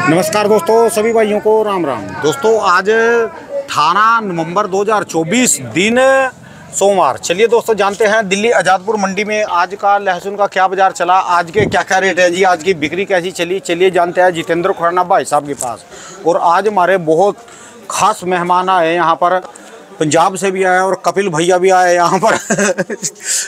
नमस्कार दोस्तों, सभी भाइयों को राम राम। दोस्तों आज 18 नवंबर 2024 दिन सोमवार। चलिए दोस्तों जानते हैं दिल्ली आज़ादपुर मंडी में आज का लहसुन का क्या बाजार चला, आज के क्या क्या रेट है जी, आज की बिक्री कैसी चली। चलिए जानते हैं जितेंद्र खुराना भाई साहब के पास। और आज हमारे बहुत खास मेहमान आए यहाँ पर, पंजाब से भी आए और कपिल भैया भी आए यहाँ पर।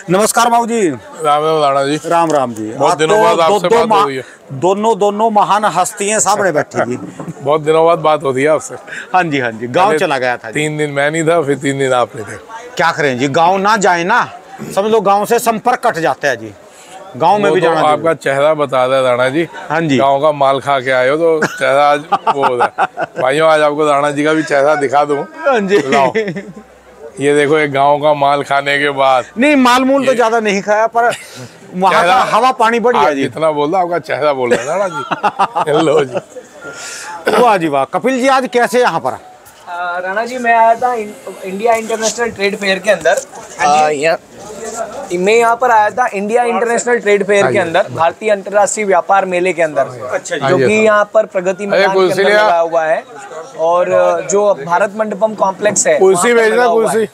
नमस्कार बाबू जी। राम राम राणा जी। राम राम जी। बहुत दिनों बाद आपसे बात हो रही है। दोनों महान हस्तियां सामने बैठी जी। बहुत दिनों बाद बात होती है आपसे। हाँ जी हाँ जी। गांव चला गया था जी। 3 दिन मैं नहीं था, फिर 3 दिन आप नहीं थे। क्या करें जी, गांव ना जाए ना, समझ लो गांव से संपर्क कट जाता है जी। गांव में भी जाना। आपका चेहरा बता रहा है राणा जी। हाँ जी। गांव का माल खा के आए हो तो चेहरा आज वो हो रहा है। भाइयों आज आपको राणा जी का भी चेहरा दिखा दूं। हाँ जी। ये देखो, एक गांव का माल खाने के बाद। नहीं, माल मूल तो ज्यादा नहीं खाया, पर वहाँ का हवा पानी बढ़िया जी। इतना बोल रहा, आपका चेहरा बोल रहा है राणा जी। हेलो जी। वाह जी वाह। कपिल जी आज कैसे यहाँ पर? राणा जी मैं आया था इंडिया इंटरनेशनल ट्रेड फेयर के अंदर। मैं यहाँ पर आया था इंडिया इंटरनेशनल ट्रेड फेयर के अंदर, भारतीय अंतर्राष्ट्रीय व्यापार मेले के अंदर, जो कि यहाँ पर प्रगति मैदान के अंदर लगा हुआ है। और जो भारत मंडपम कॉम्प्लेक्स है, कुर्सी भेजना, कुर्सी।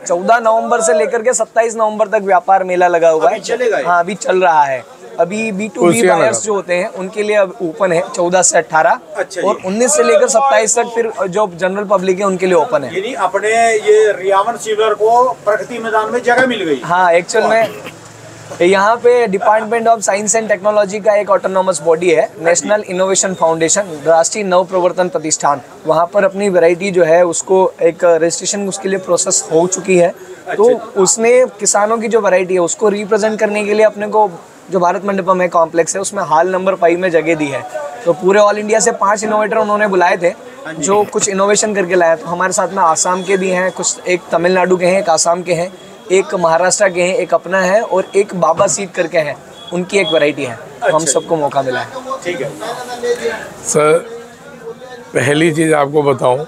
14 नवंबर से लेकर के 27 नवंबर तक व्यापार मेला लगा हुआ है। हाँ, अभी चल रहा है। अभी B2B बायर्स जो होते हैं उनके लिए अब ओपन है 14 से 18। और 19 से लेकर 27 तक फिर जो जनरल पब्लिक है उनके लिए ओपन है। यानी अपने ये रियावन सिल्वर को प्रगति मैदान में जगह मिल गई। हाँ, एक्चुअल में यहाँ पे department of science and technology का एक ऑटोनॉमस बॉडी है, नेशनल इनोवेशन फाउंडेशन, राष्ट्रीय नव प्रवर्तन प्रतिष्ठान। वहाँ पर अपनी वैरायटी जो है उसको एक रजिस्ट्रेशन उसके लिए प्रोसेस हो चुकी है। तो उसने किसानों की जो वैरायटी है उसको रिप्रेजेंट करने के लिए अपने को जो भारत मंडपम है कॉम्प्लेक्स है उसमें हाल नंबर 5 में जगह दी है। तो पूरे ऑल इंडिया से 5 इनोवेटर उन्होंने बुलाए थे जो कुछ इनोवेशन करके लाए। तो हमारे साथ में आसाम के भी हैं कुछ, एक तमिलनाडु के हैं, एक आसाम के हैं, एक महाराष्ट्र के हैं, एक अपना है और एक बाबा सीड करके हैं, उनकी एक वैरायटी है। तो हम सबको मौका मिला है। ठीक है सर, पहली चीज़ आपको बताऊं,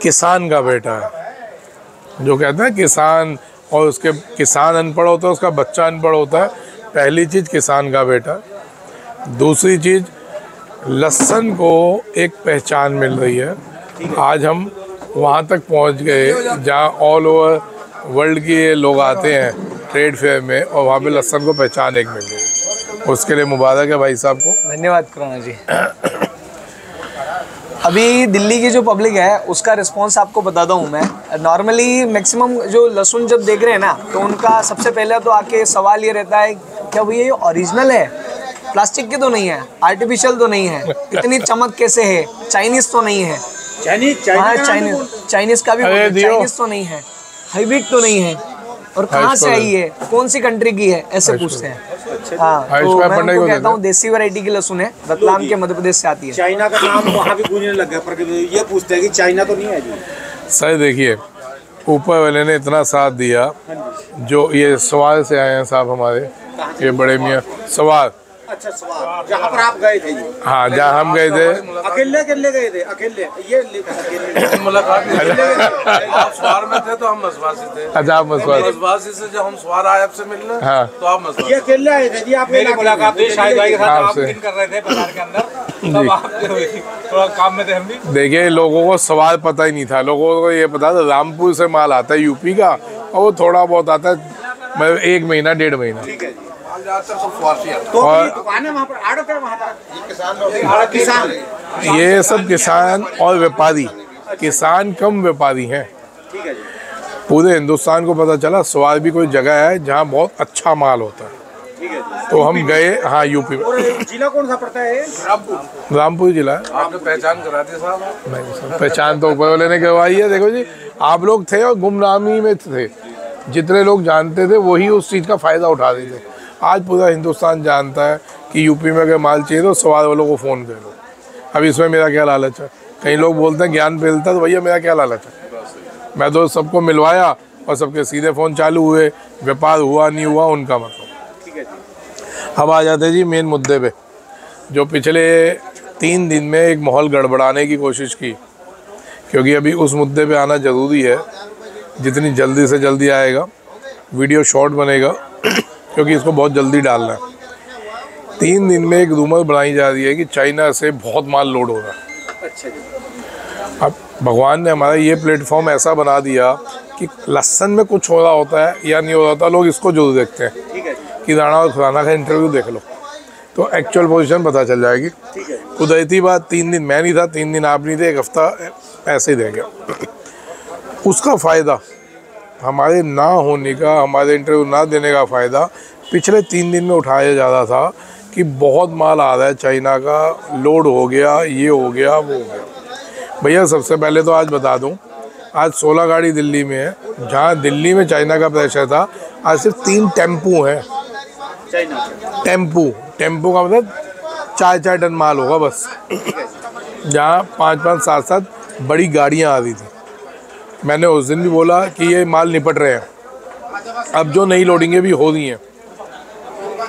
किसान का बेटा है। जो कहते हैं किसान और उसके किसान अनपढ़ होता है, उसका बच्चा अनपढ़ होता है। पहली चीज़ किसान का बेटा। दूसरी चीज़, लहसुन को एक पहचान मिल रही है। आज हम वहाँ तक पहुँच गए जहाँ ऑल ओवर वर्ल्ड के लोग आते हैं ट्रेड फेयर में, और वहाँ पे लहसुन को पहचान एक मिल गई। उसके लिए मुबारक है भाई साहब को। धन्यवाद खुराना जी। अभी दिल्ली की जो पब्लिक है उसका रिस्पांस आपको बताता हूँ मैं। नॉर्मली मैक्सिमम जो लहसुन जब देख रहे हैं ना, तो उनका सबसे पहले तो आके सवाल ये रहता है, क्या भैया ये ओरिजिनल है, प्लास्टिक की तो नहीं है, आर्टिफिशियल तो नहीं है, इतनी चमक कैसे है, चाइनीज तो नहीं है, चाइनीज का भी चाइनीज तो नहीं है, हाइब्रिड तो नहीं है, और कहाँ से आई है, कौन सी कंट्री की है, ऐसे पूछते हैं। हाँ, तो मैं उनको कहता हूँ देसी वैरायटी की लहसुन है, रतलाम के मध्य प्रदेश से आती है। चाइना का नाम वहाँ भी गूंजने लग गया, पर ये पूछते हैं कि चाइना तो नहीं है जी। सर देखिए, ऊपर वाले ने इतना साथ दिया। जो ये सवाल से आए हैं साहब हमारे, ये बड़े मियाँ सवाल। अच्छा, सवाल जहाँ पर आप गए थे जी? हाँ, जहाँ हम गए थे। अकेले गए थे? अकेले ये मुलाकात आप सवार में थे तो हम मसवासी थे। अच्छा, आप मसवासी से जब हम सवार आए आपसे मिलने। हाँ, तो आप मसवासी। ये अकेले आए थे जी? आप मेरी मुलाकात हुई शाहिद भाई के साथ, आप दिन कर रहे थे बाजार के अंदर, तब आप थोड़ा काम में थे हम भी। देखिए, लोगों को सवाल पता ही नहीं था। लोगों को ये पता था रामपुर से माल आता है यूपी का, और वो थोड़ा बहुत आता है 1 महीना 1.5 महीना। तो दुकानें वहाँ पर, आड़त है वहाँ पर, किसान ये सब किसान और व्यापारी, किसान कम व्यापारी हैं। ठीक है जी। पूरे हिंदुस्तान को पता चला स्वाद भी कोई जगह है जहाँ बहुत अच्छा माल होता है। ठीक है जी। तो हम गए। हाँ, यूपी में। और जिला कौन सा पड़ता है? रामपुर जिला है। आपने पहचान करा दी साहब? नहीं सर, पहचान तो ऊपर वाले ने करवाई है। देखो जी, आप लोग थे और गुमनामी में थे। जितने लोग जानते थे वही उस चीज़ का फ़ायदा उठा रहे थे। आज पूरा हिंदुस्तान जानता है कि यूपी में अगर माल चाहिए तो सवाल वालों को फ़ोन कर लो। अब इसमें मेरा क्या लालच है? कई लोग बोलते हैं ज्ञान फैलता, तो भैया मेरा क्या लालच है? मैं तो सबको मिलवाया और सबके सीधे फ़ोन चालू हुए। व्यापार हुआ नहीं हुआ उनका मतलब। ठीक है जी। अब आ जाते हैं जी मेन मुद्दे पे, जो पिछले 3 दिन में एक माहौल गड़बड़ाने की कोशिश की, क्योंकि अभी उस मुद्दे पे आना ज़रूरी है। जितनी जल्दी से जल्दी आएगा वीडियो शॉर्ट बनेगा, क्योंकि इसको बहुत जल्दी डालना है। 3 दिन में एक रूमर बनाई जा रही है कि चाइना से बहुत माल लोड हो रहा है। अच्छा जी। अब भगवान ने हमारा ये प्लेटफॉर्म ऐसा बना दिया कि लहसन में कुछ हो रहा होता है या नहीं हो रहा होता, लोग इसको जरूर देखते हैं। ठीक है कि राणा और खुराना का इंटरव्यू देख लो तो एक्चुअल पोजीशन पता चल जाएगी। ठीक है। कुदरती बात 3 दिन मैं नहीं था, 3 दिन आप नहीं थे, 1 हफ्ता ऐसे ही रह गया। उसका फ़ायदा हमारे ना होने का, हमारे इंटरव्यू ना देने का फ़ायदा पिछले 3 दिन में उठाया जा रहा था कि बहुत माल आ रहा है चाइना का, लोड हो गया, ये हो गया, वो हो गया। भैया सबसे पहले तो आज बता दूं, आज 16 गाड़ी दिल्ली में है। जहां दिल्ली में चाइना का प्रेशर था, आज सिर्फ 3 टेम्पू हैं। चाइना टेम्पू का मतलब 4-4 टन माल होगा बस। जहाँ 5-5, 7-7 बड़ी गाड़ियाँ आ रही थी। मैंने उस दिन भी बोला कि ये माल निपट रहे हैं, अब जो नई लोडिंगें भी हो रही हैं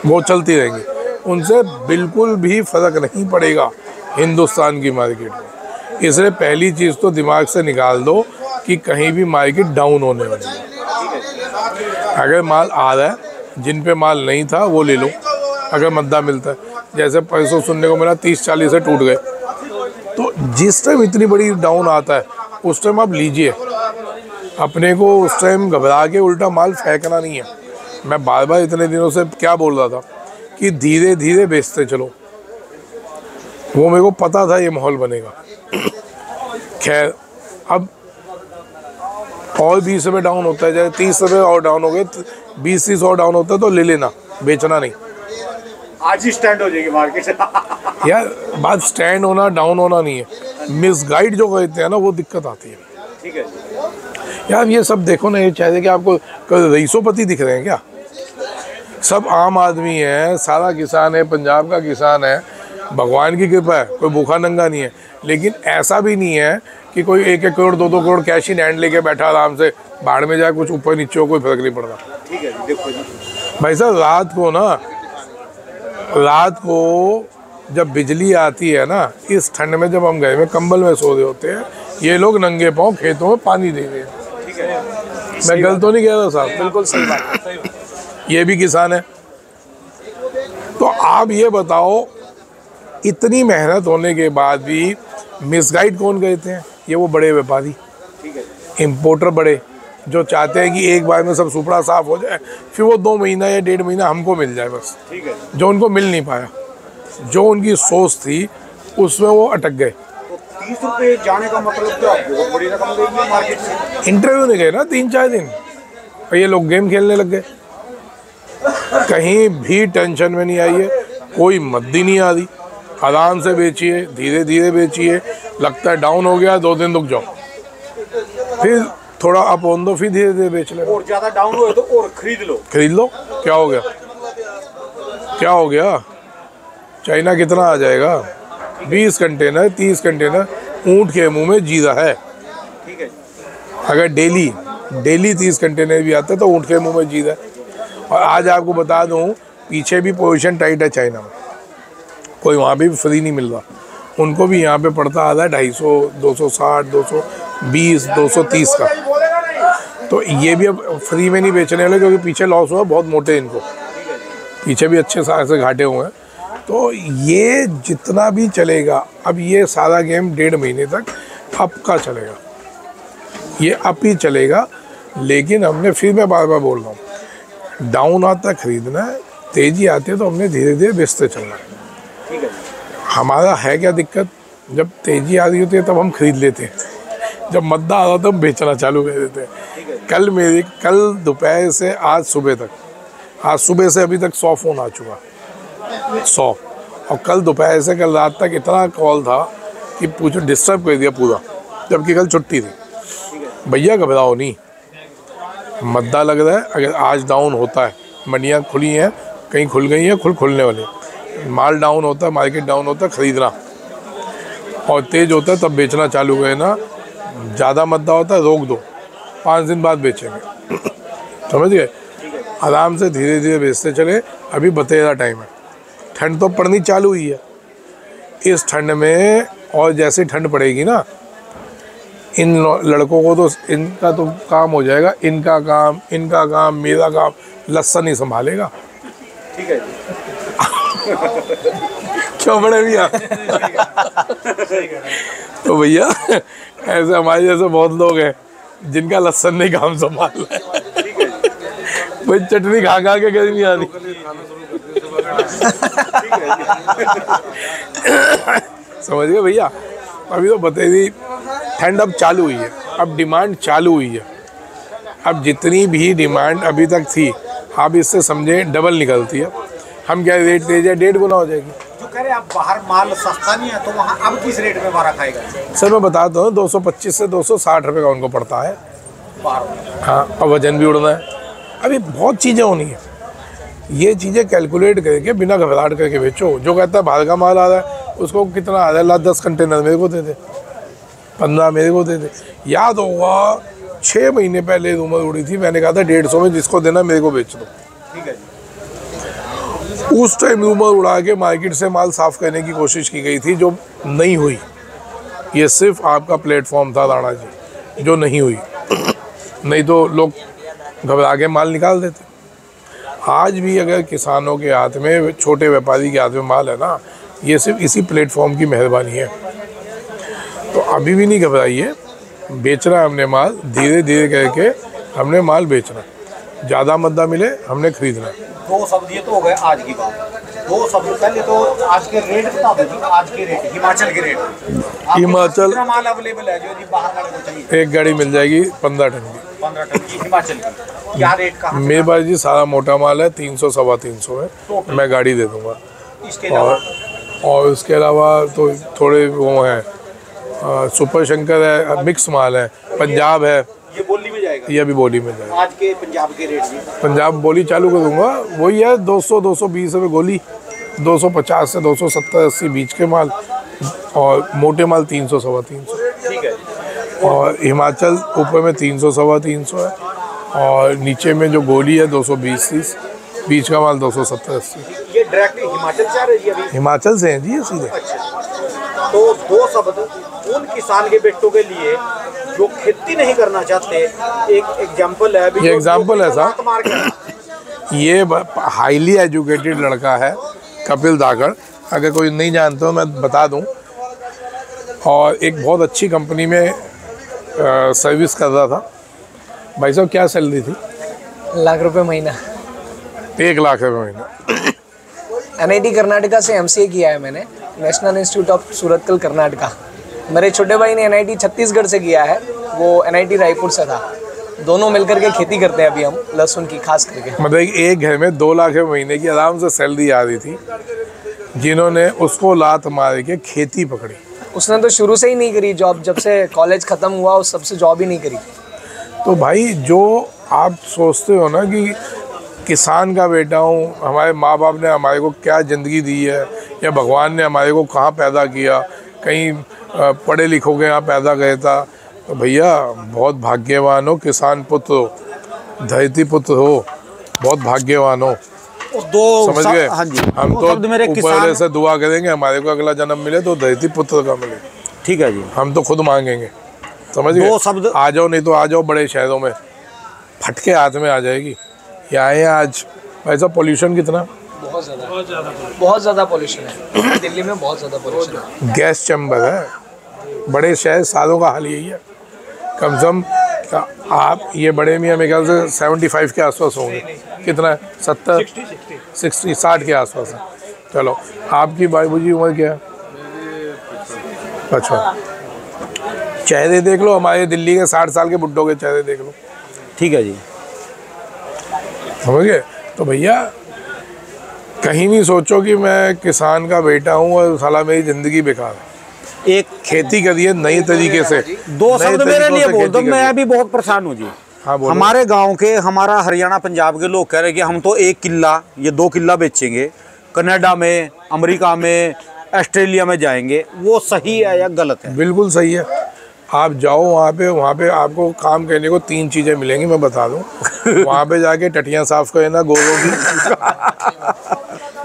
वो चलती रहेंगी, उनसे बिल्कुल भी फ़र्क नहीं पड़ेगा हिंदुस्तान की मार्केट में। इसलिए पहली चीज़ तो दिमाग से निकाल दो कि कहीं भी मार्केट डाउन होने वाली है। अगर माल आ रहा है, जिन पे माल नहीं था वो ले लो अगर मद्दा मिलता है। जैसे परसों सुनने को मिला 30-40 से टूट गए, तो जिस टाइम इतनी बड़ी डाउन आता है उस टाइम आप लीजिए। अपने को उस टाइम घबरा के उल्टा माल फेंकना नहीं है। मैं बार बार इतने दिनों से क्या बोल रहा था कि धीरे धीरे बेचते चलो, वो मेरे को पता था ये माहौल बनेगा। खैर अब और 20 रुपये डाउन होता है, जैसे 30 रुपये और डाउन हो गए, 20-30 और डाउन होता है तो ले लेना, बेचना नहीं। आज ही स्टैंड हो जाएगी मार्केट। यार बात स्टैंड होना डाउन होना नहीं है, मिसगाइड जो कहते हैं ना वो दिक्कत आती है। ठीक है। यार ये सब देखो ना, ये चाहते कि आपको रईसोपति दिख रहे हैं क्या? सब आम आदमी है, सारा किसान है, पंजाब का किसान है, भगवान की कृपा है, कोई भूखा नंगा नहीं है। लेकिन ऐसा भी नहीं है कि कोई 1-1 crore 2-2 crore cash in hand लेके बैठा आराम से, बाढ़ में जाए कुछ ऊपर नीचे हो, कोई फर्क नहीं पड़ता। ठीक है देखो जी। भाई साहब रात को जब बिजली आती है ना, इस ठंड में जब हम घर में कंबल में सो रहे होते हैं, ये लोग नंगे पाँव खेतों में पानी दे रहे हैं। ठीक है। मैं गलत तो नहीं कह रहा साहब? बिल्कुल सही बात है। ये भी किसान है। तो आप ये बताओ, इतनी मेहनत होने के बाद भी मिसगाइड कौन कहते हैं? ये वो बड़े व्यापारी, इंपोर्टर बड़े, जो चाहते हैं कि एक बार में सब सुपड़ा साफ हो जाए, फिर वो 2 महीना या 1.5 महीना हमको मिल जाए बस। ठीक है। जो उनको मिल नहीं पाया, जो उनकी सोच थी उसमें वो अटक गए। तो 30 रुपये जाने का मतलब क्या? बहुत बड़ी रकम गई है मार्केट से। इंटरव्यू नहीं गए ना 3-4 दिन, और ये लोग गेम खेलने लग गए। कहीं भी टेंशन में नहीं आई है, कोई मद्दी नहीं आ रही। आराम से बेचिए, धीरे धीरे बेचिए। लगता है डाउन हो गया, 2 दिन रुक जाओ, फिर थोड़ा अप होने दो, फिर धीरे धीरे बेच लेना। और ज़्यादा डाउन हुए तो और खरीद लो। क्या हो गया? चाइना कितना आ जाएगा? 20 कंटेनर 30 कंटेनर ऊँट के मुंह में जीरा है। ठीक है। अगर डेली 30 कंटेनर भी आते तो ऊँट के मुंह में जीरा है। और आज आपको बता दूं, पीछे भी पोजीशन टाइट है चाइना में, कोई वहाँ भी फ्री नहीं मिल रहा। उनको भी यहाँ पे पड़ता आ रहा है 250, 260, 220, 230 का। तो ये भी अब फ्री में नहीं बेचने वाले, क्योंकि पीछे लॉस हुआ बहुत मोटे, इनको पीछे भी अच्छे से घाटे हुए हैं। तो ये जितना भी चलेगा, अब ये सारा गेम 1.5 महीने तक अप का चलेगा, ये अप ही चलेगा। लेकिन हमने, फिर मैं बार बार बोल रहा हूँ, डाउन आता खरीदना है, तेजी आती है तो हमने धीरे धीरे बेचते चलना है। ठीक है। हमारा है क्या दिक्कत? जब तेजी आ रही होती है तब हम खरीद लेते हैं, जब मद्दा आ रहा तब हम बेचना चालू कर देते हैं। कल दोपहर से आज सुबह तक, आज सुबह से अभी तक 100 फ़ोन आ चुका, 100। और कल दोपहर से कल रात तक इतना कॉल था कि पूछो, डिस्टर्ब कर दिया पूरा, जबकि कल छुट्टी थी। भैया घबराओ नहीं, मद्दा लग रहा है। अगर आज डाउन होता है, मंडियाँ खुली हैं, कहीं खुल गई हैं, खुलने वाले, माल डाउन होता है, मार्केट डाउन होता है, ख़रीदना, और तेज़ होता है तब बेचना चालू करना। ज़्यादा मद्दा होता है रोक दो, 5 दिन बाद बेचेंगे। समझ गए? आराम से धीरे धीरे बेचते चले। अभी बतेरा टाइम है, ठंड तो पड़नी चालू हुई है। इस ठंड में और जैसे ठंड पड़ेगी ना, इन लड़कों को तो इनका तो काम हो जाएगा, इनका काम, मेरा काम, लहसन ही संभालेगा। ठीक है। क्यों बड़े भैया? तो भैया ऐसे हमारे जैसे बहुत लोग हैं जिनका लहसुन नहीं काम संभाल है। भाई चटनी खा खा के कहीं नहीं आनी। समझ गए भैया? अभी तो बता दी ठंड अब चालू हुई है, अब डिमांड चालू हुई है। अब जितनी भी डिमांड अभी तक थी आप इससे समझे डबल निकलती है। हम क्या रेट दे जाए 1.5 गुना हो जाएगी। जो कह रहे आप बाहर माल सस्ता नहीं है तो वहाँ अब किस रेट में मारा खाएगा? सर मैं बताता हूँ 225 से 260 रुपये का उनको पड़ता है। हाँ, और वजन भी उड़ना है। अभी बहुत चीज़ें होनी है, ये चीज़ें कैलकुलेट करके बिना घबराहट करके बेचो। जो कहता है बाहर का माल आ रहा है उसको कितना आ रहा है, 10 कंटेनर मेरे को दे दे, 15 मेरे को दे दे। याद होगा 6 महीने पहले रूमर उड़ी थी, मैंने कहा था 150 में जिसको देना मेरे को बेच दो। ठीक है। उस टाइम रूमर उड़ा के मार्केट से माल साफ करने की कोशिश की गई थी, जो नहीं हुई। ये सिर्फ आपका प्लेटफॉर्म था राणा जी, जो नहीं हुई। नहीं तो लोग घबरा के माल निकाल देते। आज भी अगर किसानों के हाथ में, छोटे व्यापारी के हाथ में माल है ना, ये सिर्फ इसी प्लेटफॉर्म की मेहरबानी है। तो अभी भी नहीं घबराइए, बेचना हमने माल, धीरे धीरे करके हमने माल बेचना। ज़्यादा मद्दा मिले हमने खरीदना। 2 शब्द ये तो हो गए आज की बात। 2 शब्द पहले तो आज के रेट बता दो। आज के रेट, हिमाचल के रेट। हिमाचल कितना माल अवेलेबल है जो जी बाहर वाले को चाहिए? एक गाड़ी मिल जाएगी 15 टन की। 15 टन की हिमाचल की। क्या रेट कहाँ? मेरे पास जी सारा मोटा माल है, 300 सवा 300 है, मैं गाड़ी दे दूँगा। इसके अलावा और उसके अलावा तो थोड़े वो हैं, सुपर शंकर है, मिक्स माल है, पंजाब है, ये बोली में जाएगा। ये अभी बोली में जाएगा। आज के पंजाब के रेट जी? पंजाब बोली चालू कर दूंगा, वही है 200-220 रुपये गोली, 250 से 270-80 बीच के माल, और मोटे माल 300 सवा 300। ठीक है। और हिमाचल ऊपर में 300 सवा 300 है, और नीचे में जो गोली है 220-30, बीच का माल 270-80। ये डायरेक्ट हिमाचल से आ रही है अभी? हिमाचल से हैं जी ये सीधे। तो 2 शब्द उन किसान के बेटों के लिए जो खेती नहीं करना चाहते। एक एग्जाम्पल है अभी, ये एग्जाम्पल है साहब। मार के ये हाईली एजुकेटेड लड़का है, कपिल धाकड़। अगर कोई नहीं जानते हो मैं बता दूं। और एक बहुत अच्छी कंपनी में सर्विस कर रहा था। भाई साहब क्या सैलरी थी? लाख रुपए महीना। 1 लाख रुपये महीना। NIT कर्नाटका से MCA किया है मैंने, national institute of Surathkal Karnataka. मेरे छोटे भाई ने NIT छत्तीसगढ़ से किया है, वो NIT रायपुर से था। दोनों मिलकर के खेती करते हैं अभी हम, लहसुन की खास करके। मतलब एक घर में 2 लाख रुपये महीने की आराम से सैलरी आ रही थी, जिन्होंने उसको लात मार के खेती पकड़ी। उसने तो शुरू से ही नहीं करी जॉब, जब से कॉलेज ख़त्म हुआ उस सबसे जॉब ही नहीं करी। तो भाई जो आप सोचते हो ना कि किसान का बेटा हूँ, हमारे माँ बाप ने हमारे को क्या ज़िंदगी दी है, या भगवान ने हमारे को कहाँ पैदा किया, कहीं पढ़े लिखों के यहाँ पैदा गए था, तो भैया बहुत भाग्यवान हो, किसान पुत्र हो, धरती पुत्र हो, बहुत भाग्यवान हो। समझ गए? हाँ जी। हम तो मेरे ऊपर से दुआ करेंगे हमारे को अगला जन्म मिले तो धरती पुत्र का मिले। ठीक है जी। हम तो खुद मांगेंगे। समझ गए? 2 शब्द आ जाओ, नहीं तो आ जाओ बड़े शहरों में, फटके हाथ में आ जाएगी। यहाँ है आज ऐसा पोल्यूशन कितना? बहुत ज़्यादा पोल्यूशन है दिल्ली में, बहुत ज़्यादा पोल्यूशन है। गैस चैम्बर है, बड़े शहर सालों का हाल यही है। कम से कम आप ये बड़े मियाँ मेरे ख्याल से 75 के आसपास होंगे। कितना है? 70, 60, 60 के आसपास है। चलो आपकी बाबू जी उम्र क्या है? 55। चेहरे देख लो हमारे दिल्ली के 60 साल के बुड्ढों के चेहरे देख लो। ठीक है जी। समझ गए? तो भैया कहीं नहीं सोचो कि मैं किसान का बेटा हूँ और साला मेरी ज़िंदगी बेकार है। एक खेती करिए नई तरीके से। 2 शब्द मेरे लिए बोल दो, मैं भी बहुत परेशान हूँ जी। हाँ बोलो। हमारे गांव के, हमारा हरियाणा पंजाब के लोग कह रहे हैं कि हम तो 1 किल्ला या 2 किल्ला बेचेंगे, कनाडा में, अमेरिका में, ऑस्ट्रेलिया में जाएंगे। वो सही है या गलत है? बिल्कुल सही है। आप जाओ वहाँ पे आपको काम करने को 3 चीज़ें मिलेंगी, मैं बता दूँ। वहाँ पे जाके टटियाँ साफ करना गोरों की,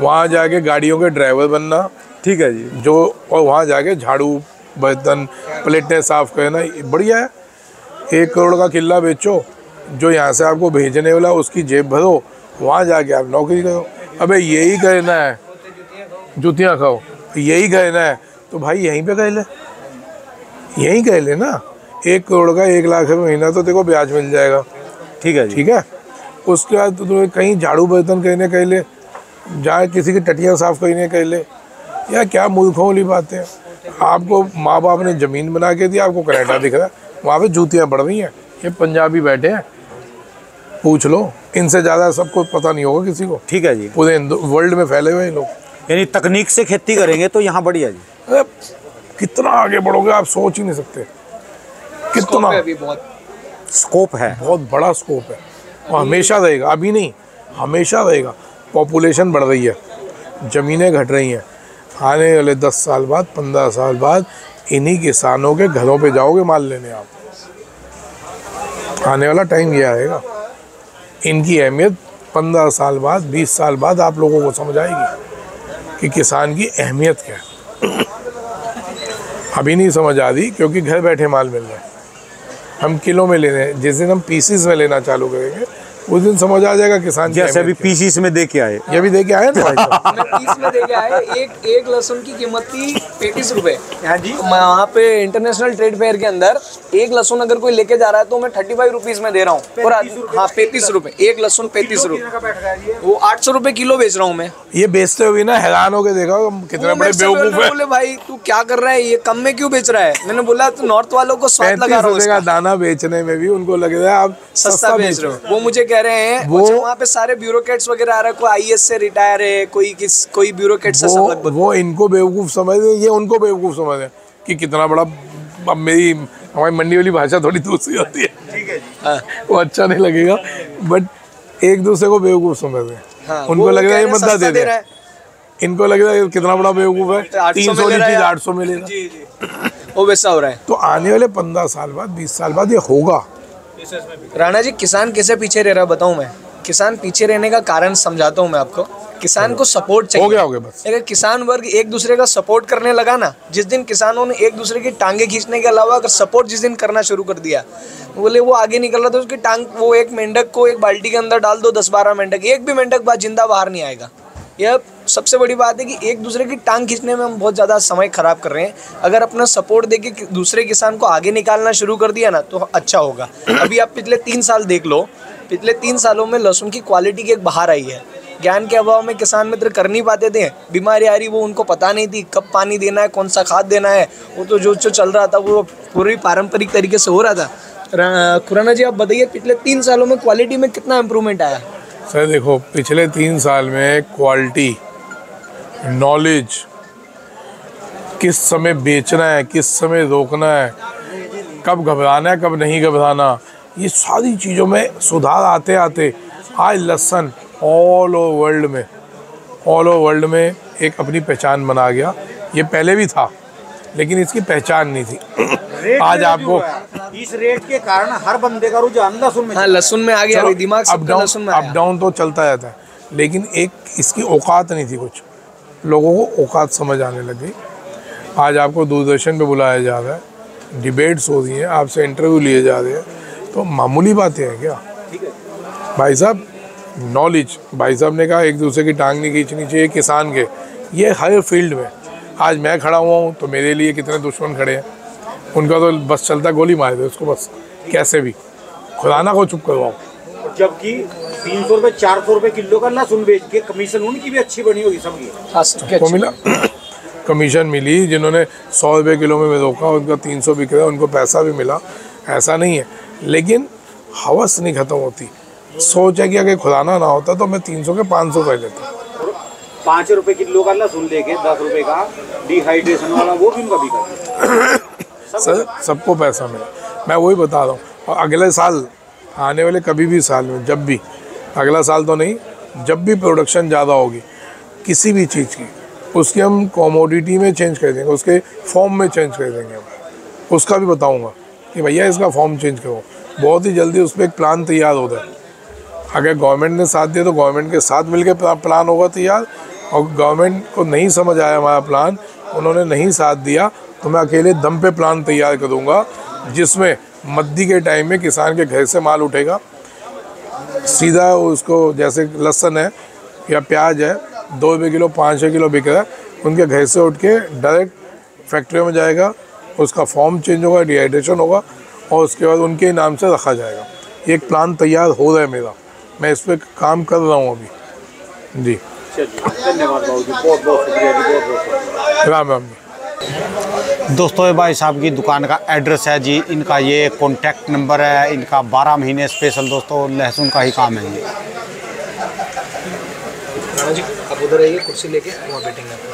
वहाँ जाके गाड़ियों के ड्राइवर बनना, ठीक है जी, जो, और वहाँ जाके झाड़ू बर्तन प्लेटें साफ करना। बढ़िया है। 1 करोड़ का किला बेचो, जो यहाँ से आपको भेजने वाला उसकी जेब भरो, वहाँ जाके आप नौकरी करो। अबे यही करना है जूतियाँ खाओ, यही कहना है तो भाई यहीं पे कह ले, यहीं कह ले ना। 1 करोड़ का 1 लाख रुपये महीना तो देखो ब्याज मिल जाएगा, ठीक है जी। ठीक है। उसके बाद तो तुम्हें कहीं झाड़ू बर्तन कहने कह ले, जहाँ किसी की टटियाँ साफ करने कह ले, या क्या मूर्खों वाली बातें हैं। आपको माँ बाप ने ज़मीन बना के दी, आपको कनाडा दिख रहा है, वहाँ पे जूतियाँ पड़ रही हैं। ये पंजाबी बैठे हैं, पूछ लो, इनसे ज़्यादा सबको पता नहीं होगा किसी को। ठीक है जी। पूरे वर्ल्ड में फैले हुए हैं लोग। यानी तकनीक से खेती करेंगे तो यहाँ बढ़िया जी। अरे कितना आगे बढ़ोगे आप सोच ही नहीं सकते, कितना अभी बहुत स्कोप है। बहुत बड़ा स्कोप है और हमेशा रहेगा, अभी नहीं हमेशा रहेगा। पॉपुलेशन बढ़ रही है, ज़मीनें घट रही हैं, आने वाले 10 साल बाद 15 साल बाद इन्हीं किसानों के घरों पे जाओगे माल लेने आप। आने वाला टाइम ये आएगा, इनकी अहमियत 15 साल बाद 20 साल बाद आप लोगों को समझ आएगी कि किसान की अहमियत क्या है। अभी नहीं समझ आ रही क्योंकि घर बैठे माल मिल रहा है। हम किलो में ले रहे हैं, जिस दिन हम पीसीस में लेना चालू करेंगे उस दिन समझ आ जाएगा किसान की जैसे अभी अहमियत क्या है। पीसीस में दे के आए, ये भी दे के आए ना भाई साहब। मैं 30 में देके आए। एक लहसुन की कीमत थी 35 रुपए। हाँ जी। वहाँ पे इंटरनेशनल ट्रेड फेयर के अंदर एक लहसुन अगर कोई लेके जा रहा है तो मैं 35 रुपीज में दे रहा हूँ। और हाँ 35 रुपए एक लहसुन, 35 रुपए। वो 800 रुपए किलो बेच रहा हूँ मैं। ये बेचते हुए ना हैरान होके देखा कितने बड़े बेवकूफ है। बोले भाई तू क्या कर रहा है, ये कम में क्यों बेच रहा है? मैंने बोला तू नॉर्थ वालों को स्वाद लगा 35 रहा हूँ रुपए का इसका। दाना बेचने में भी उनको लग रहा है आप सस्ता बेच रहे हो। वो मुझे कह रहे हैं वो- अच्छा, वहाँ पे सारे ब्यूरोक्रेट्स वगैरह आ रहे हैं, कोई आईएएस से रिटायर है, कोई ब्यूरोक्रेट से सब लगभग। वो इनको बेवकूफ़ समझ रहे हैं, ये उनको बेवकूफ़ समझ रहे हैं कि कितना बड़ा। अब हमारी मंडी वाली भाषा थोड़ी दूसरी होती है, ठीक है जी। हाँ। वो अच्छा नहीं लगेगा, बट एक दूसरे को बेवकूफ़ समझ रहे हैं। हाँ, उनको वो लग रहा है कह ये रहे हैं बंदा सस्ता दे रहा दे, है। इनको लग रहा है कितना बड़ा बेवकूफ़ है, 300 में ले की रहा है चीज़ यार। 800 में लेगा। जी जी, वो वैसा हो रहा है। तो आने वाले 15 साल बाद 20 साल बाद ये होगा। राणा जी, किसान कैसे पीछे रह रहा है बताऊं मैं? किसान पीछे रहने का कारण समझाता हूं मैं आपको। किसान को सपोर्ट चाहिए। हो गया बस। अगर किसान वर्ग एक दूसरे का सपोर्ट करने लगा ना, जिस दिन किसानों ने एक दूसरे की टांगे खींचने के अलावा अगर सपोर्ट जिस दिन करना शुरू कर दिया, बोले वो आगे निकल रहा था उसकी टांग, वो एक मेंढक को एक बाल्टी के अंदर डाल दो 10-12 मेंढक, एक भी मेंढक बाद जिंदा बाहर नहीं आएगा। यह सबसे बड़ी बात है कि एक दूसरे की टांग खींचने में हम बहुत ज़्यादा समय खराब कर रहे हैं। अगर अपना सपोर्ट देके दूसरे किसान को आगे निकालना शुरू कर दिया ना तो अच्छा होगा। अभी आप पिछले 3 साल देख लो, पिछले 3 सालों में लहसुन की क्वालिटी की एक बहार आई है। ज्ञान के अभाव में किसान मित्र कर नहीं पाते थे, बीमारी आ रही वो उनको पता नहीं थी, कब पानी देना है, कौन सा खाद देना है, वो तो जो चल रहा था वो पूरी पारंपरिक तरीके से हो रहा था। खुराना जी आप बताइए, पिछले 3 सालों में क्वालिटी में कितना इम्प्रूवमेंट आया? सर देखो, पिछले 3 साल में क्वालिटी, नॉलेज, किस समय बेचना है, किस समय रोकना है, कब घबराना है, कब नहीं घबराना, ये सारी चीज़ों में सुधार आते आते आज लहसुन ऑल ओवर वर्ल्ड में एक अपनी पहचान बना गया। ये पहले भी था लेकिन इसकी पहचान नहीं थी। आज आपको इस रेट के कारण हर बंदे का रुझान लहसुन में। हाँ, लहसुन में आ गया, चलो, अभी दिमाग अप सबका लहसुन में डाउन आया। अप डाउन तो चलता रहता है, लेकिन एक इसकी औकात नहीं थी। कुछ लोगों को औकात समझ आने लगी। आज आपको दूरदर्शन पे बुलाया जा रहा है, डिबेट्स हो रही हैं, आपसे इंटरव्यू लिए जा रहे हैं, तो मामूली बातें हैं क्या भाई साहब? नॉलेज, भाई साहब ने कहा एक दूसरे की टांग नहीं खींचनी चाहिए किसान के, ये हर फील्ड में। आज मैं खड़ा हुआ हूँ तो मेरे लिए कितने दुश्मन खड़े हैं, उनका तो बस चलता गोली मार दे उसको, बस कैसे भी खुदाना को चुप करवाओ। जबकि 300 रुपए 400 रुपए किलो का लहसुन बेच के कमीशन उनकी भी अच्छी बनी होगी सबकी। को मिला कमीशन मिली, जिन्होंने 100 रुपये किलो में रोका उनका 300 बिक रहा है, उनको पैसा भी मिला, ऐसा नहीं है। लेकिन हवस नहीं ख़त्म होती। सोच है कि अगर खुदाना ना होता तो मैं 300 के 500 कर लेता। 5 रुपए किलो का लहसुन लेके 10 रुपए का डिहाइड्रेशन वाला वो भी उनका बिका। सर सबको पैसा मिला, मैं वही बता रहा हूँ। और अगले साल, आने वाले कभी भी साल में, जब भी, अगला साल तो नहीं, जब भी प्रोडक्शन ज़्यादा होगी किसी भी चीज़ की, उसके हम कॉमोडिटी में चेंज कर देंगे, उसके फॉर्म में चेंज कर देंगे हम। उसका भी बताऊँगा कि भैया इसका फॉर्म चेंज करो। बहुत ही जल्दी उस पर एक प्लान तैयार होता है। अगर गवर्नमेंट ने साथ दिया तो गवर्नमेंट के साथ मिलकर प्लान होगा तैयार, और गवर्नमेंट को नहीं समझ आया हमारा प्लान, उन्होंने नहीं साथ दिया, तो मैं अकेले दम पे प्लान तैयार करूँगा जिसमें मद्दी के टाइम में किसान के घर से माल उठेगा सीधा उसको, जैसे लहसुन है या प्याज है 2 रुपये किलो 5 किलो बिक रहा है, उनके घर से उठ के डायरेक्ट फैक्ट्री में जाएगा, उसका फॉर्म चेंज होगा, डिहाइड्रेशन होगा और उसके बाद उनके नाम से रखा जाएगा। ये एक प्लान तैयार हो रहा है मेरा, मैं इस पर काम कर रहा हूँ अभी जी। धन्यवाद बाबू जी, बहुत बहुत शुक्रिया जी, बहुत बहुत शुक्रिया। राम राम जी। दोस्तों ये भाई साहब की दुकान का एड्रेस है जी, इनका ये कॉन्टैक्ट नंबर है, इनका 12 महीने स्पेशल दोस्तों लहसुन का ही काम है ये। जी आप उधर आइए, कुर्सी लेके वहाँ बैठेंगे।